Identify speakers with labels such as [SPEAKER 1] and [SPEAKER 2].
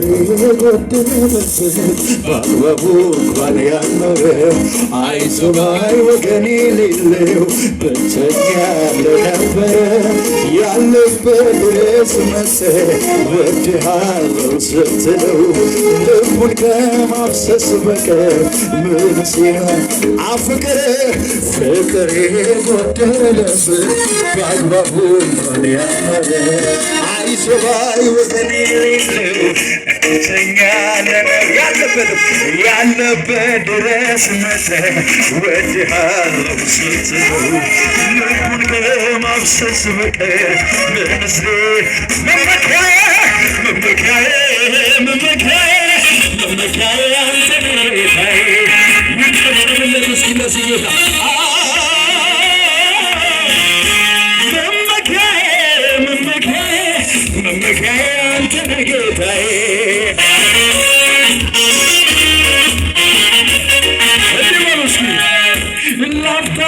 [SPEAKER 1] የጎደለበት በአግባቡ እንኳን ያልኖረ አይዞህ ባይ ወገን የሌለው ብቸኛ ለነበረ ያለበት ድረስ መሰህ ወድሃለው ስትለው ልቡን ከማፍሰስ በቀር ምን ሲሆን አፍቅር ፍቅር የጎደለበት በአግባቡ እንኳን ያልኖረ አይዞህ ባይ ወገን የሌለው ብቸኛ ያለበት ድረስ መሰህ ወድሃለው ስትለው ልቡን ከማፍሰስ በቀር ምንስ መመኪያዬ አንተ ነህ ጌታዬ ምንድነው እስኪ ለዚህ ጌታ መመኪያዬ አንተ ነህ ጌታዬ እንዲህ በሉ እስኪ ላፍታ